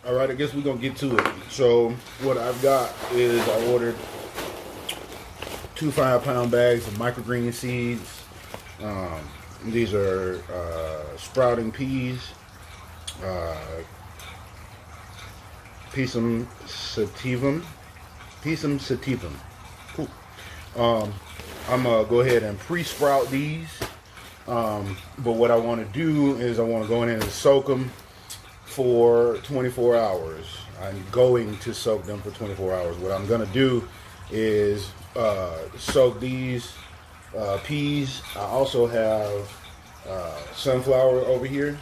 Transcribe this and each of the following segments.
All right, I guess we're gonna get to it. So what I've got is I ordered 2 5-pound bags of microgreen seeds. These are sprouting peas, Pisum sativum. Cool. I'm gonna go ahead and pre-sprout these. But what I want to do is I want to go in and soak them for 24 hours. I'm going to soak them for 24 hours. What I'm gonna do is soak these peas. I also have sunflower over here.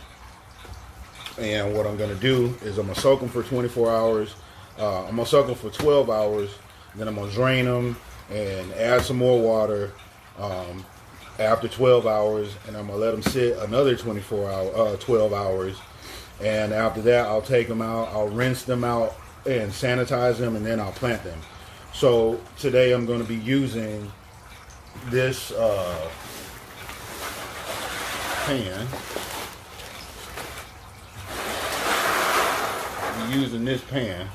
And what I'm going to do is I'm going to soak them for 24 hours. I'm going to soak them for 12 hours. Then I'm going to drain them and add some more water after 12 hours. And I'm going to let them sit another 12 hours. And after that, I'll take them out. I'll rinse them out and sanitize them. And then I'll plant them. So today I'm going to be using this pan. Using this pan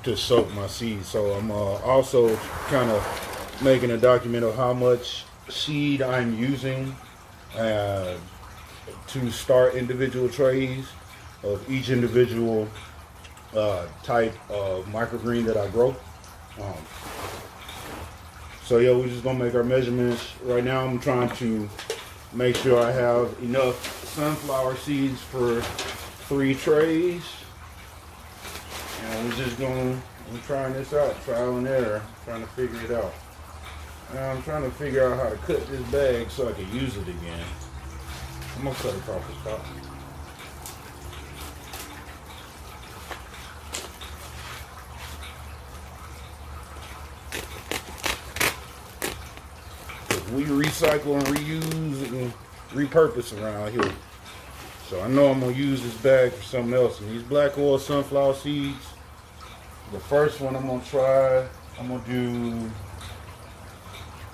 to soak my seeds. So I'm also kind of making a document of how much seed I'm using to start individual trays of each individual type of microgreen that I grow. So yeah, we're just gonna make our measurements. Right now I'm trying to make sure I have enough sunflower seeds for 3 trays. And I'm trying this out, trial and error, trying to figure it out. And I'm trying to figure out how to cut this bag so I can use it again. I'm gonna cut it off the top. We recycle and reuse and repurpose around here. So I know I'm gonna use this bag for something else. And these black oil sunflower seeds, the first one I'm gonna try, I'm gonna do,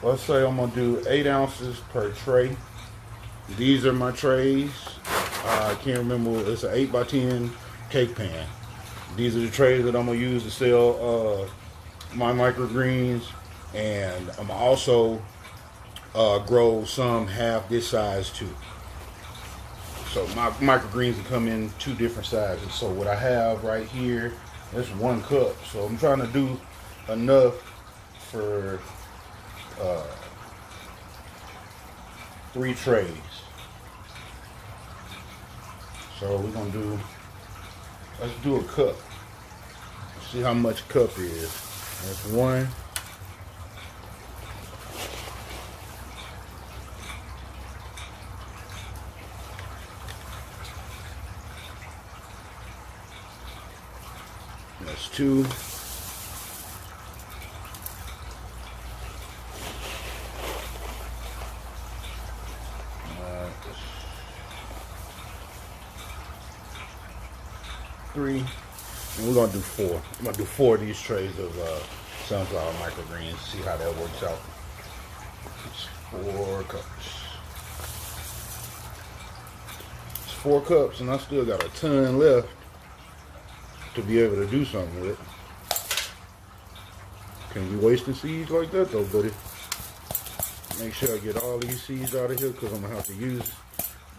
let's say I'm gonna do 8 ounces per tray. These are my trays. I can't remember, it's an 8x10 cake pan. These are the trays that I'm gonna use to sell my microgreens. And I'm also grow some half this size too. So my microgreens will come in 2 different sizes. So what I have right here, that's 1 cup. So I'm trying to do enough for 3 trays. So we're gonna let's do a cup. See how much cup is. That's 1. That's 2. That's 3. And we're gonna do 4. I'm gonna do 4 of these trays of sunflower microgreens. See how that works out. It's 4 cups. It's 4 cups, and I still got a ton left to be able to do something with it. Can't be wasting seeds like that though, buddy. Make sure I get all these seeds out of here because I'm gonna have to use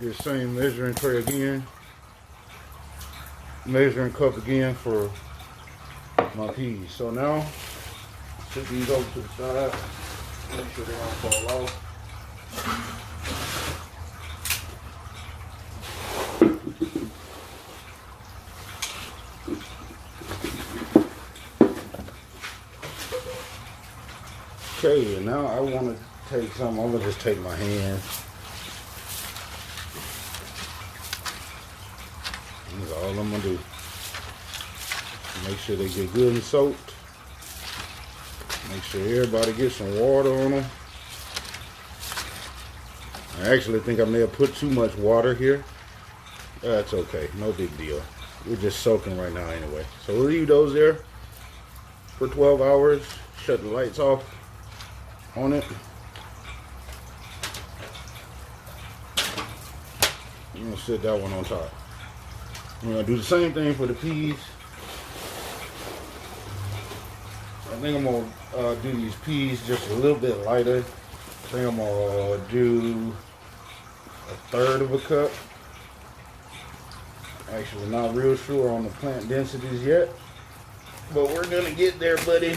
this same measuring tray again. Measuring cup again for my peas. So now, set these over to the side. Make sure they don't fall off. Okay, and now I want to take some. I'm gonna just take my hand. That's all I'm gonna do. Make sure they get good and soaked. Make sure everybody gets some water on them. I actually think I may have put too much water here. That's okay, no big deal. We're just soaking right now anyway. So we'll leave those there for 12 hours. Shut the lights off on it. I'm gonna set that one on top. We're gonna do the same thing for the peas. I think I'm gonna do these peas just a little bit lighter. I think I'm gonna do a third of a cup. Actually, not real sure on the plant densities yet, but we're gonna get there, buddy.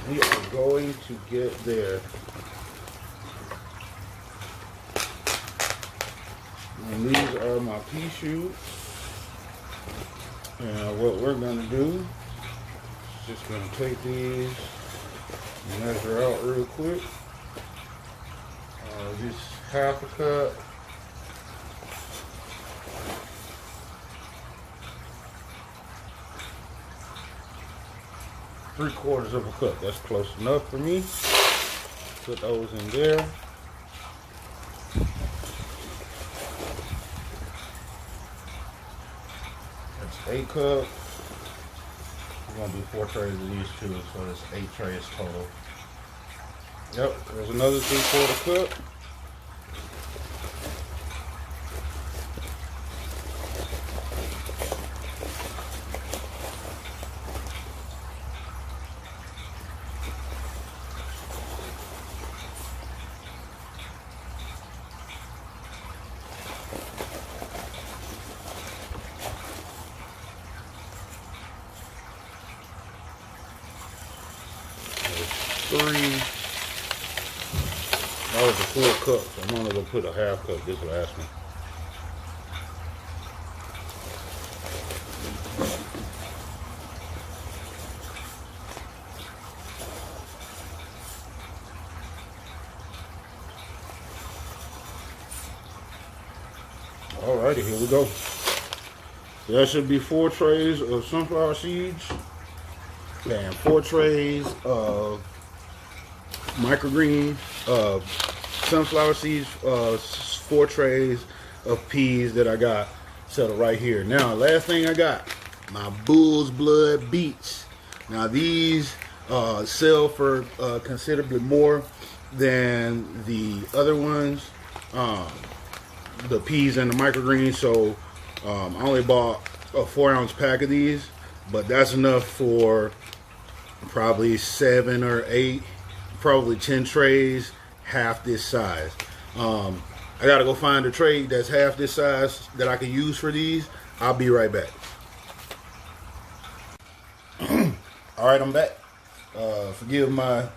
We are going to get there. And these are my pea shoots. And what we're gonna do is just gonna take these and measure out real quick. Just half a cup. Three-quarters of a cup. That's close enough for me. Put those in there. That's 8 cups. We're gonna do 4 trays of these too, so that's 8 trays total. Yep, there's another 3/4 cup. Three. That was a full cup, so I'm only gonna put a half cup this last one. Alrighty, here we go. So that should be 4 trays of sunflower seeds and 4 trays of microgreens, sunflower seeds, 4 trays of peas that I got settled right here. Now, last thing I got, my bull's blood beets. Now these sell for considerably more than the other ones, the peas and the microgreens. So I only bought a 4-ounce pack of these, but that's enough for probably 7 or 8. Probably 10 trays, half this size. I gotta go find a tray that's half this size that I can use for these. I'll be right back. All right, I'm back. Forgive my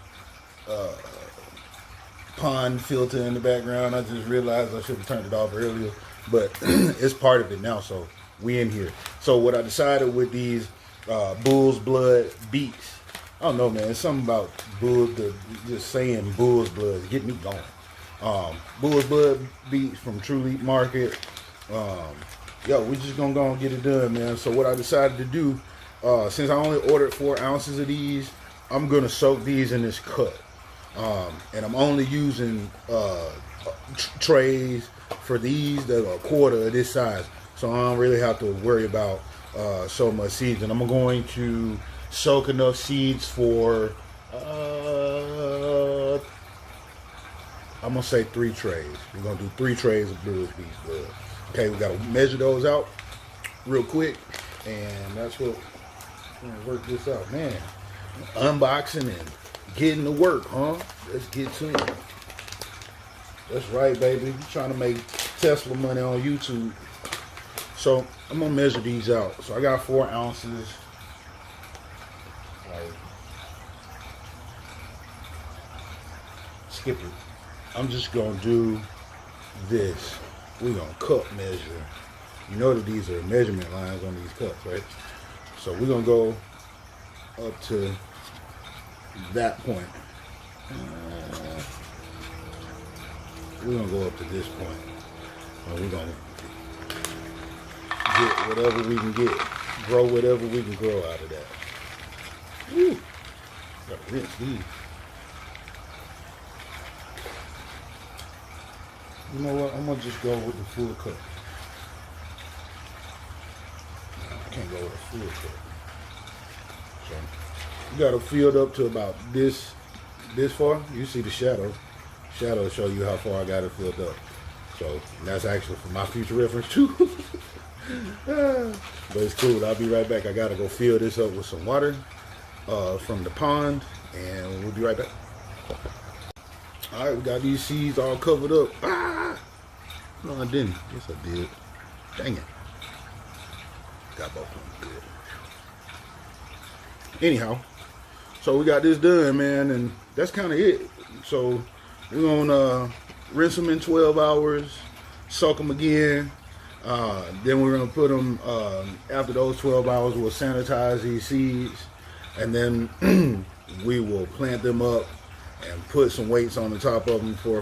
pond filter in the background. I just realized I should have turned it off earlier, but it's part of it now, so we in here. So what I decided with these bull's blood beets, I don't know, man. It's something about just saying bull's blood get me going. Bull's blood beets from True Leap Market. Yo, we just gonna go and get it done, man. So what I decided to do, since I only ordered 4 ounces of these, I'm gonna soak these in this cup. And I'm only using trays for these that are 1/4 of this size, so I don't really have to worry about so much seeds. And I'm going to soak enough seeds for I'm gonna say 3 trays. We're gonna do 3 trays of bull's beets blood. Okay, we gotta measure those out real quick, and that's what we're gonna work this out, man. Unboxing and getting to work, huh? Let's get to it. That's right, baby. I'm trying to make Tesla money on YouTube. So I'm gonna measure these out. So I got 4 ounces. Skip it. I'm just gonna do this. We're gonna cup measure. You know that these are measurement lines on these cups, right? So we're gonna go up to that point. We're gonna go up to this point, and we're gonna get whatever we can get, grow whatever we can grow out of that. Woo. Gotta rinse these. You know what? I'm gonna just go with the full cup. I can't go with a full cup. So you got it filled up to about this far. You see the shadow. Shadow show you how far I got it filled up. So that's actually for my future reference too. But it's cool. I'll be right back. I gotta go fill this up with some water from the pond, and we'll be right back. All right, we got these seeds all covered up. Ah! No, I didn't. Yes, I did. Dang it. Got both of them good. Anyhow, so we got this done, man, and that's kind of it. So we're gonna rinse them in 12 hours, soak them again. Then we're gonna put them, after those 12 hours, we'll sanitize these seeds, and then we will plant them up and put some weights on the top of them for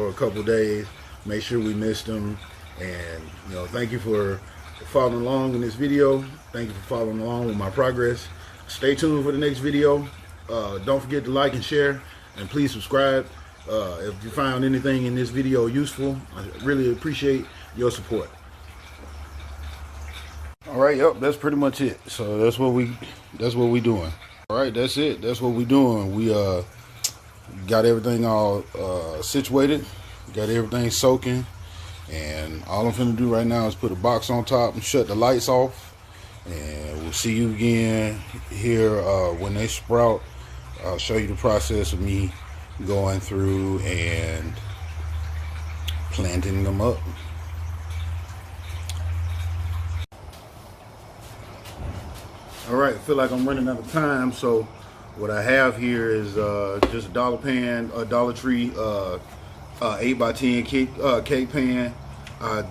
a couple days. Make sure we mist them. And thank you for following along in this video. Thank you for following along with my progress. Stay tuned for the next video. Don't forget to like and share, and please subscribe. If you found anything in this video useful, I really appreciate your support. All right, yep, that's pretty much it. So that's what we doing. All right, that's it. That's what we doing. We got everything all situated, got everything soaking, and all I'm finna do right now is put a box on top and shut the lights off, and we'll see you again here when they sprout. I'll show you the process of me going through and planting them up. All right, I feel like I'm running out of time, so what I have here is just a dollar pan, a Dollar Tree 8x10 cake pan. I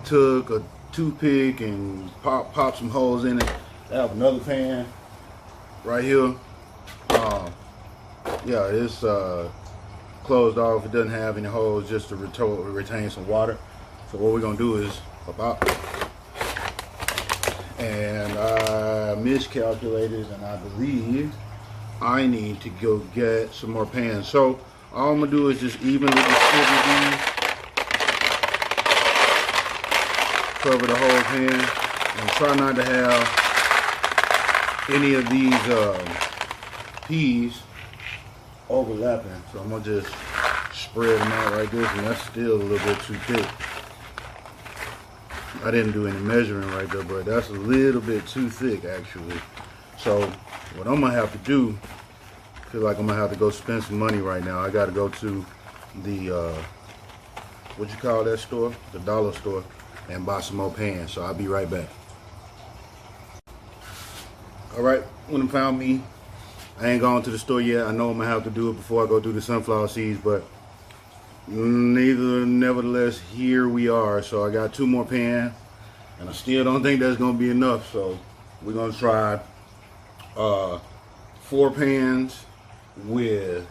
took a toothpick and popped some holes in it. I have another pan right here. Yeah, it's closed off. It doesn't have any holes, just to retain some water. So what we're gonna do is and I miscalculated, and I believe I need to go get some more pans. So all I'm gonna do is just evenly distribute these, cover the whole pan, and try not to have any of these peas overlapping. So I'm gonna just spread them out like this, and that's still a little bit too thick. I didn't do any measuring right there, but that's a little bit too thick actually. So what I'm gonna have to do, I feel like I'm gonna have to go spend some money right now. I gotta go to the what you call that store, the dollar store, and buy some more pans. So I'll be right back. All right, when I found me, I ain't gone to the store yet. I know I'm gonna have to do it before I go do the sunflower seeds, but nevertheless, here we are. So I got 2 more pans, and I still don't think that's gonna be enough. So we're gonna try 4 pans with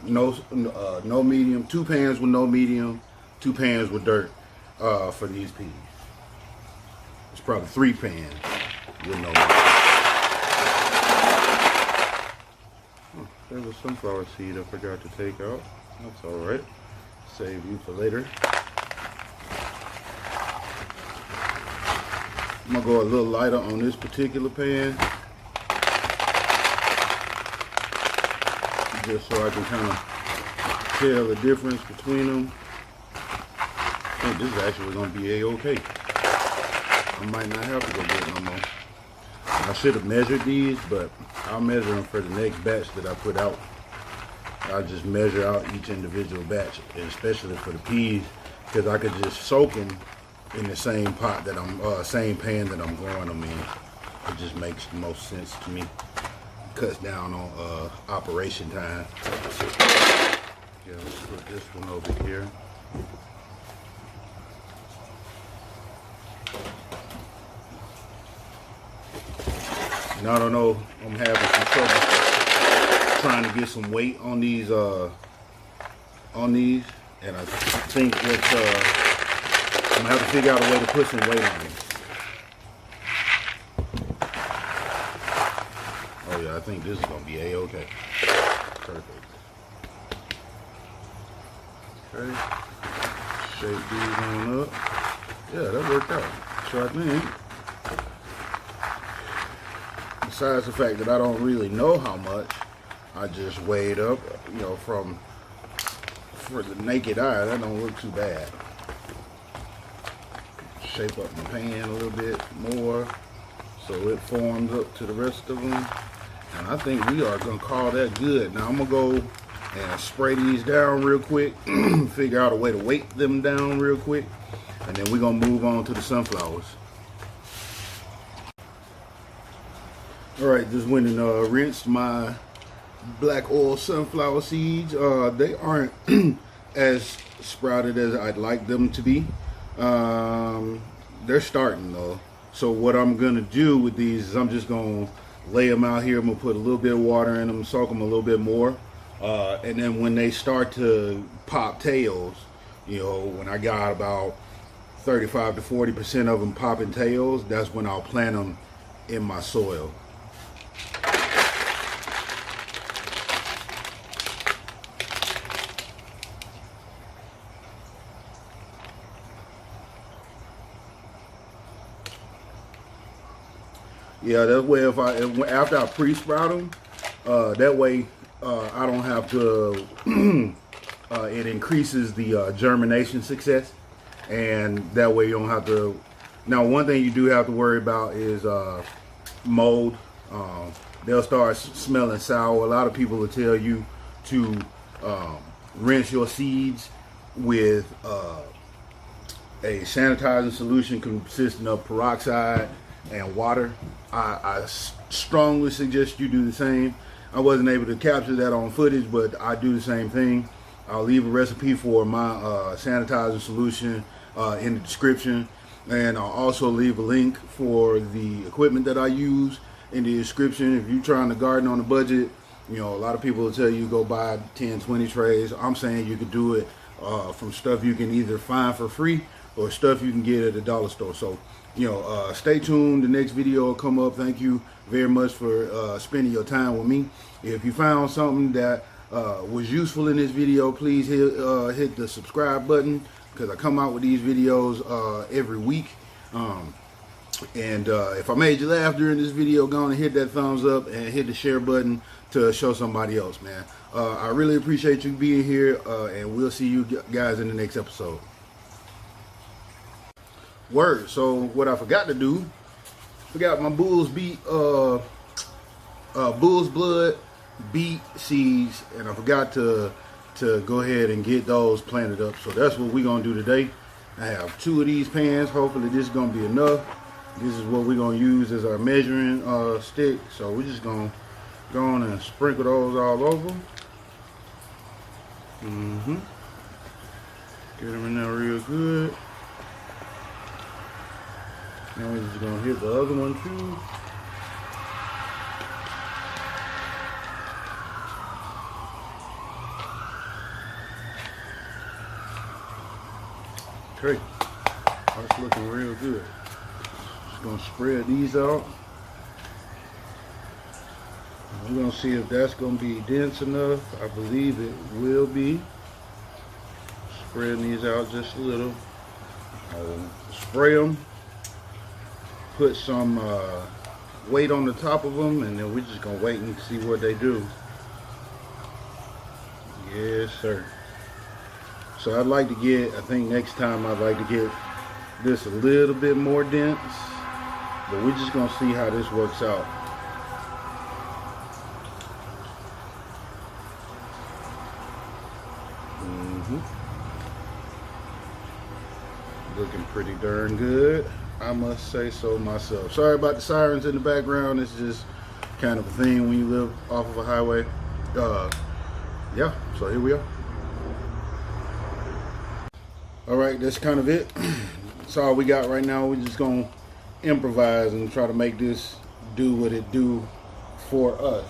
no medium, 2 pans with no medium, 2 pans with dirt for these peas. It's probably 3 pans with no medium. There's a sunflower seed I forgot to take out. That's all right. Save you for later. I'm gonna go a little lighter on this particular pan, just so I can kind of tell the difference between them. I think this is actually gonna be a-okay. I might not have to go get no more. I should have measured these, but I'll measure them for the next batch that I put out. I'll just measure out each individual batch, and especially for the peas, because I could just soak them in the same pot that same pan that I'm growing them in. It just makes the most sense to me. Cuts down on operation time. Yeah, let's put this one over here. And I don't know, I'm having some trouble trying to get some weight on these, and I think that I'm gonna have to figure out a way to put some weight on them. Oh yeah, I think this is gonna be a-okay. Perfect. Okay, shape these on up. Yeah, that worked out. So I think, besides the fact that I don't really know how much, I just weighed up, from for the naked eye, that don't look too bad. Shape up my pan a little bit more so it forms up to the rest of them. And I think we are gonna call that good. Now I'm gonna go and spray these down real quick, figure out a way to weight them down real quick, and then we're gonna move on to the sunflowers. All right, just went and rinsed my black oil sunflower seeds. They aren't as sprouted as I'd like them to be. They're starting though. So what I'm gonna do with these is I'm just gonna lay them out here. I'm gonna put a little bit of water in them, soak them a little bit more. And then when they start to pop tails, you know, when I got about 35 to 40% of them popping tails, that's when I'll plant them in my soil. Yeah, that way after I pre-sprout them, that way I don't have to, it increases the germination success, and that way you don't have to. Now one thing you do have to worry about is mold. They'll start smelling sour. A lot of people will tell you to rinse your seeds with a sanitizing solution consisting of peroxide and water. I strongly suggest you do the same. I wasn't able to capture that on footage, but I do the same thing. I'll leave a recipe for my sanitizing solution in the description, and I'll also leave a link for the equipment that I use in the description. If you're trying to garden on a budget, you know, a lot of people will tell you go buy 10, 20 trays. I'm saying you could do it from stuff you can either find for free or stuff you can get at a dollar store. So, you know, stay tuned. The next video will come up. Thank you very much for spending your time with me. If you found something that was useful in this video, please hit the subscribe button, because I come out with these videos every week. If I made you laugh during this video, go on and hit that thumbs up and hit the share button to show somebody else, man. I really appreciate you being here, and we'll see you guys in the next episode. Word. So what I forgot to do, forgot my bull's blood beet seeds, and I forgot to go ahead and get those planted up. So that's what we're gonna do today. I have 2 of these pans. Hopefully this is gonna be enough. This is what we're gonna use as our measuring stick. So we're just gonna go on and sprinkle those all over. Get them in there real good. Now we're just gonna hit the other one too. Okay, that's looking real good. Just gonna spread these out. We're gonna see if that's gonna be dense enough. I believe it will be. Spreading these out just a little. I'll spray them. Put some weight on the top of them, and then we're just gonna wait and see what they do. Yes, sir. So I'd like to get, I think next time I'd like to get this a little bit more dense, but we're just gonna see how this works out. Looking pretty darn good, I must say so myself. Sorry about the sirens in the background. It's just kind of a thing when you live off of a highway. Yeah, so here we are. All right, that's kind of it. That's all we got right now. We're just gonna improvise and try to make this do what it do for us.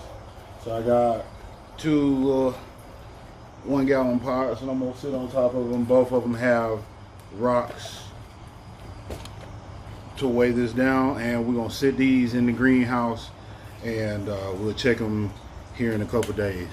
So I got 2 1-gallon pots, and I'm gonna sit on top of them. Both of them have rocks to weigh this down, and we're gonna sit these in the greenhouse, and we'll check them here in a couple days.